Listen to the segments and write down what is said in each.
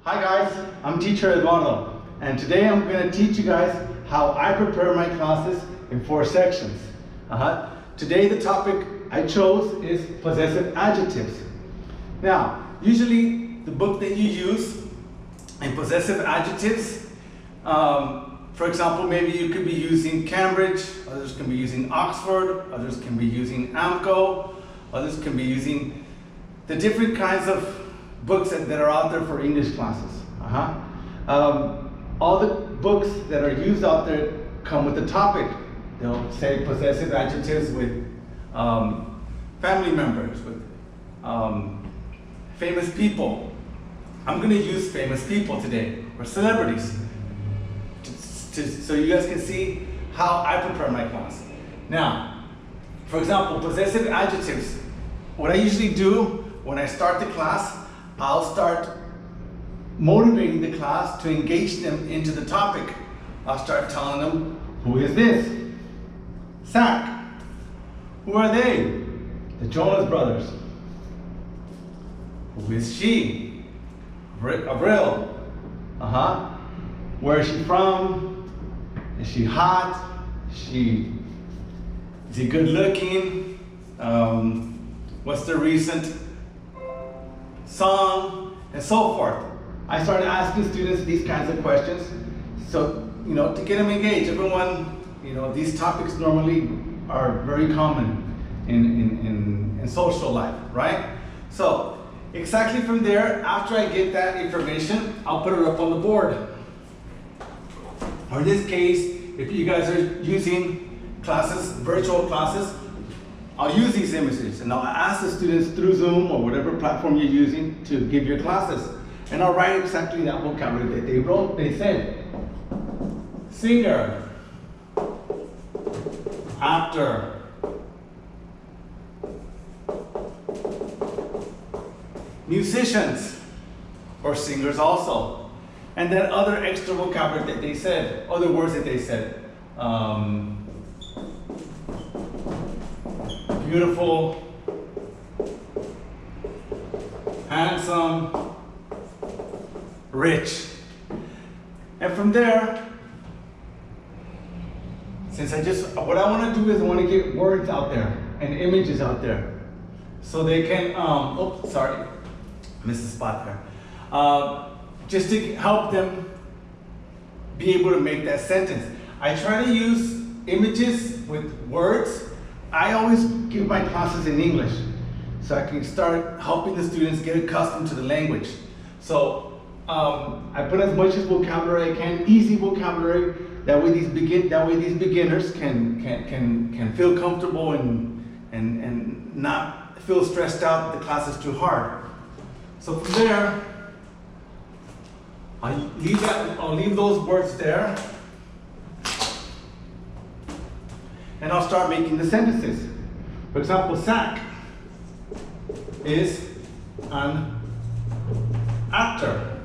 Hi guys, I'm teacher Eduardo, and today I'm going to teach you guys how I prepare my classes in 4 sections. Today the topic I chose is possessive adjectives. Now, usually the book that you use in possessive adjectives, for example, maybe you could be using Cambridge, others can be using Oxford, others can be using AMCO, others can be using the different kinds of books that are out there for English classes. All the books that are used out there come with a topic. They'll say possessive adjectives with family members, with famous people. I'm going to use famous people today, or celebrities, so you guys can see how I prepare my class. Now, for example, possessive adjectives. What I usually do when I start the class, I'll start motivating the class to engage them into the topic. I'll start telling them, who is this? Zach. Who are they? The Jonas Brothers. Who is she? Avril. Where is she from? Is she hot? Is he good looking? What's the recent song? And so forth. I started asking students these kinds of questions, so to get them engaged. Everyone, these topics normally are very common in social life, right? So exactly from there, after I get that information, I'll put it up on the board. Or in this case, if you guys are using classes, virtual classes, I'll use these images and I'll ask the students through Zoom or whatever platform you're using to give your classes. And I'll write exactly that vocabulary that they wrote. They said, singer, actor, musicians, or singers also. And then other extra vocabulary that they said, other words that they said. Beautiful, handsome, rich. And from there, what I want to do is I want to get words out there and images out there. So they can, missed the spot there. Just to help them be able to make that sentence. I try to use images with words. I always give my classes in English, so I can start helping the students get accustomed to the language. So I put as much as vocabulary I can, easy vocabulary. That way these beginners can feel comfortable and not feel stressed out that the class is too hard. So from there, I'll leave those words there, and I'll start making the sentences. For example, Zach is an actor.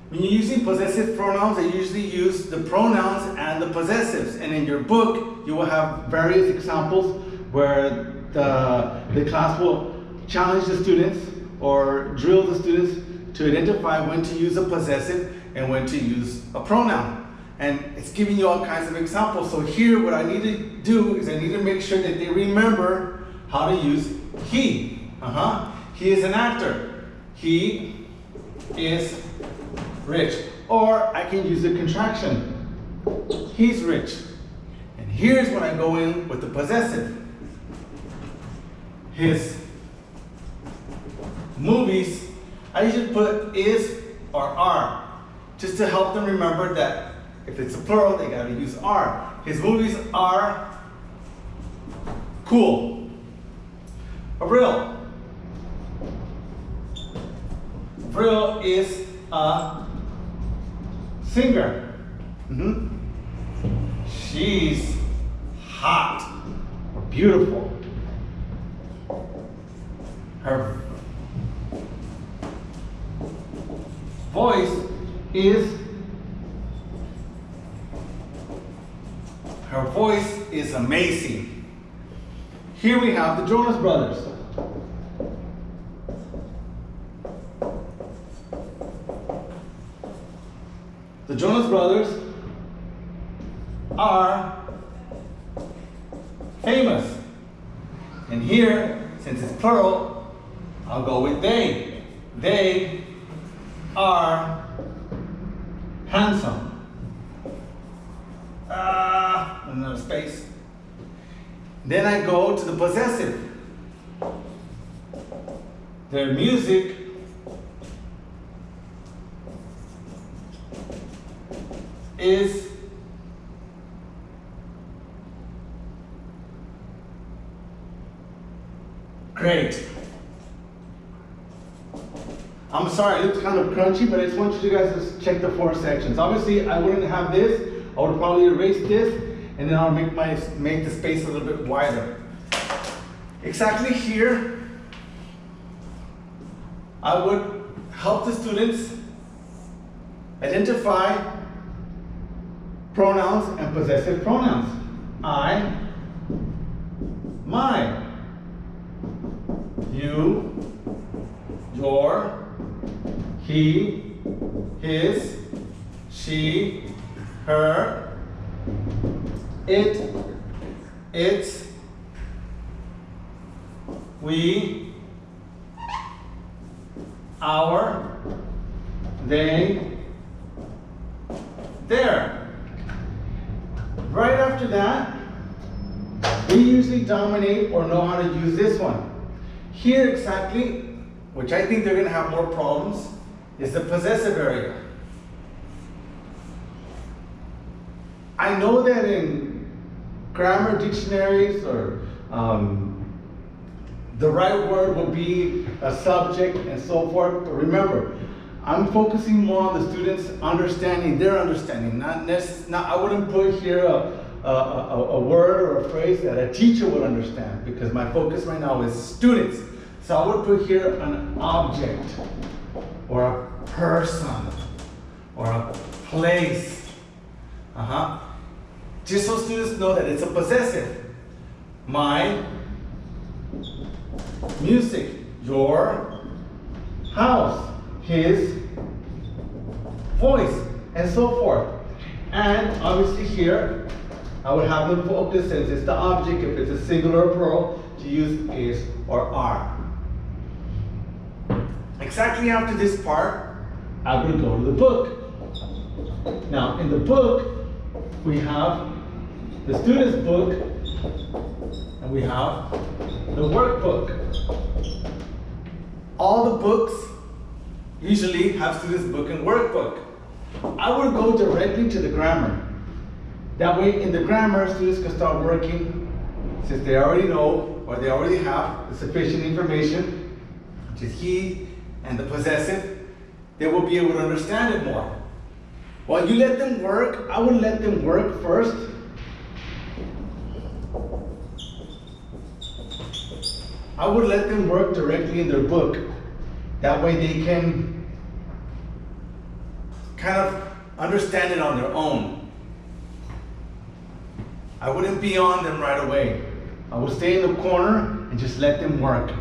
When you're using possessive pronouns, I usually use the pronouns and the possessives. And in your book, you will have various examples where the class will challenge the students or drill the students to identify when to use a possessive and when to use a pronoun. And it's giving you all kinds of examples. So here, what I need to do is I need to make sure that they remember how to use he. He is an actor. He is rich. Or I can use a contraction. He's rich. And here's when I go in with the possessive. His movies, I usually put is or are, just to help them remember that if it's a plural, they gotta use are. His movies are cool. Avril. Avril is a singer. She's hot or beautiful. Her voice is amazing. Here we have the Jonas Brothers. the Jonas Brothers are famous. And here, since it's plural, I'll go with they. They are handsome. Another space. Then I go to the possessive. Their music is great. I'm sorry, it looks kind of crunchy, but I just want you guys to check the 4 sections. Obviously, I wouldn't have this. I would probably erase this, and then I'll make the space a little bit wider. Exactly here, I would help the students identify pronouns and possessive pronouns. I, my, you, your, he, his, she, her, it, its, we, our, they, their. Right after that, we usually dominate or know how to use this one. Here exactly, which I think they're going to have more problems, is the possessive area. I know that in grammar dictionaries or the right word will be a subject and so forth, but remember, I'm focusing more on the students understanding their understanding. I wouldn't put here a word or a phrase that a teacher would understand, because my focus right now is students. So I would put here an object or a person or a place. Just so students know that it's a possessive. My music, your house, his voice, and so forth. And obviously here, I would have them focus, since it's the object, if it's a singular or plural, to use is or are. Exactly after this part, I would go to the book. Now, in the book, we have the student's book, and we have the workbook. All the books usually have student's book and workbook. I would go directly to the grammar. That way, in the grammar, students can start working, since they already know or they already have the sufficient information, which is he and the possessive. They will be able to understand it more. While you let them work, I would let them work first. I would let them work directly in their book. That way they can kind of understand it on their own. I wouldn't be on them right away. I would stay in the corner and just let them work.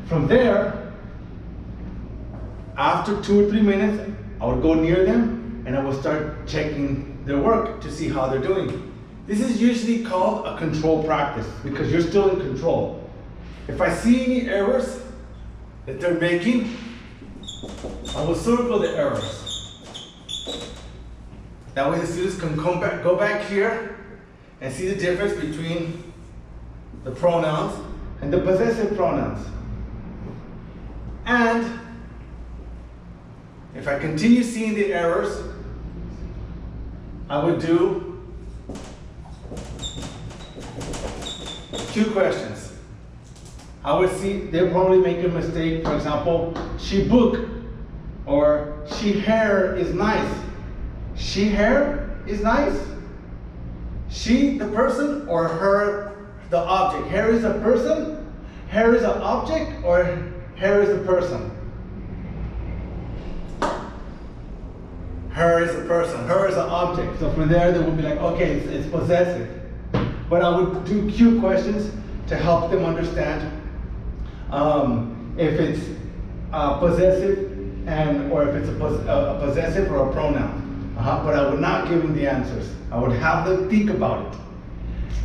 From there, after 2 or 3 minutes, I would go near them and I would start checking their work to see how they're doing. This is usually called a control practice, because you're still in control. If I see any errors that they're making, I will circle the errors. That way the students can go back here and see the difference between the pronouns and the possessive pronouns. And if I continue seeing the errors, I would do 2 questions. I would see they'll probably make a mistake. For example, she book or she hair is nice. She hair is nice. She the person or her the object. Hair is a person, hair is an object, or hair is a person. Her is a person, her is an object. So from there, they would be like, okay, it's possessive. But I would do cue questions to help them understand if it's possessive or if it's a possessive or a pronoun. But I would not give them the answers. I would have them think about it.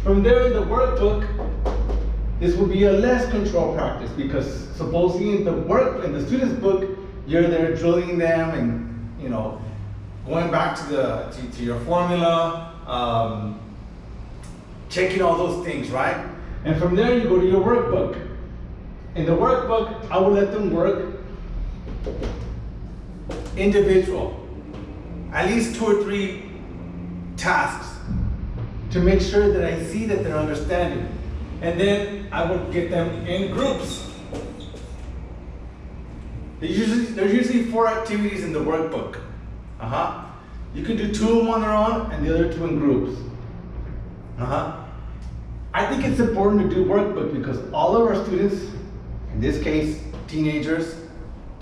From there in the workbook, this would be a less controlled practice because supposedly in the student's book, you're there drilling them and going back to your formula, checking all those things, right? And from there you go to your workbook. In the workbook, I would let them work individual, at least 2 or 3 tasks to make sure that I see that they're understanding. And then I would get them in groups. There's usually 4 activities in the workbook. You can do 2 of them on their own and the other 2 in groups. I think it's important to do workbook because all of our students, in this case, teenagers,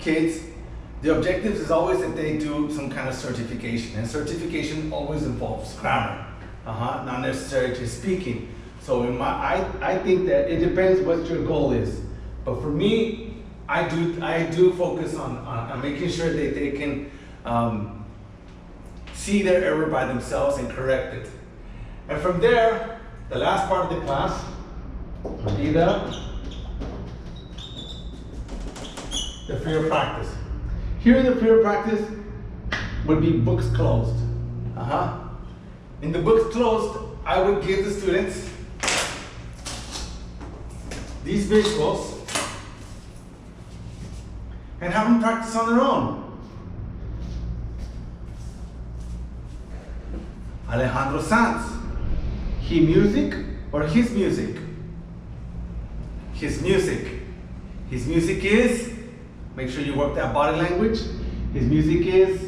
kids, the objective is always that they do some kind of certification, and certification always involves grammar, not necessarily just speaking. So I think that it depends what your goal is. But for me, I do focus on making sure that they can see their error by themselves and correct it. And from there, the last part of the class will be the freer practice. Here in the freer practice would be books closed. In the books closed, I would give the students these visuals and have them practice on their own. Alejandro Sanz, he music or his music? His music. His music is, make sure you work that body language. His music is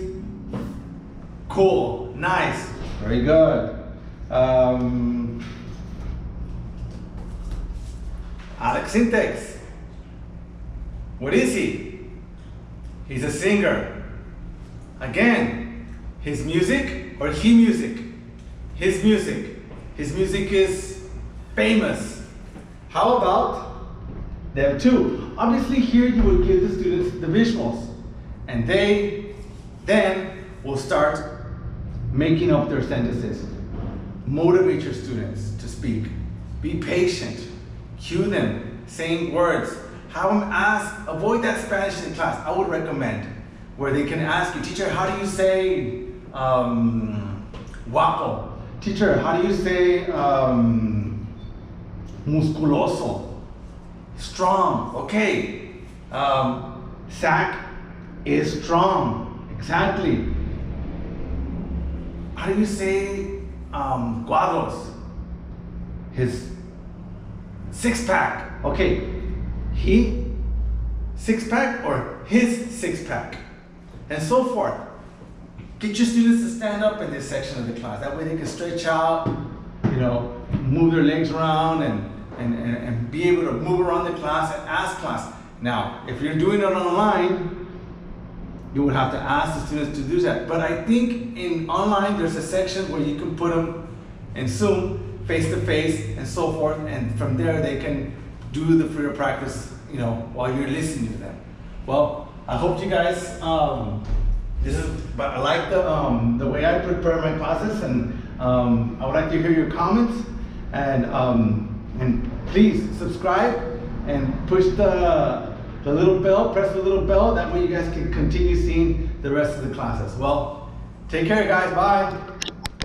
cool, nice, very good. Alex Sintex, what is he? He's a singer. Again, his music or he music? His music. His music is famous. How about them too? Obviously here you would give the students the visuals and they then will start making up their sentences. Motivate your students to speak. Be patient. Cue them, saying words. Have them ask, avoid that Spanish in class. I would recommend where they can ask you, teacher, how do you say guapo? Teacher, how do you say musculoso? Strong, okay. Zach is strong, exactly. How do you say cuadros? His 6-pack, okay. He 6-pack or his 6-pack, and so forth. Get your students to stand up in this section of the class. That way they can stretch out, move their legs around and be able to move around the class and ask class. Now, if you're doing it online, you would have to ask the students to do that. But I think in online, there's a section where you can put them in Zoom, face to face, and so forth. And from there, they can do the freer practice, while you're listening to them. Well, I hope you guys, but I like the way I prepare my classes, and I would like to hear your comments, and please subscribe and push the little bell, press the little bell, that way you guys can continue seeing the rest of the classes. Well, take care guys, bye.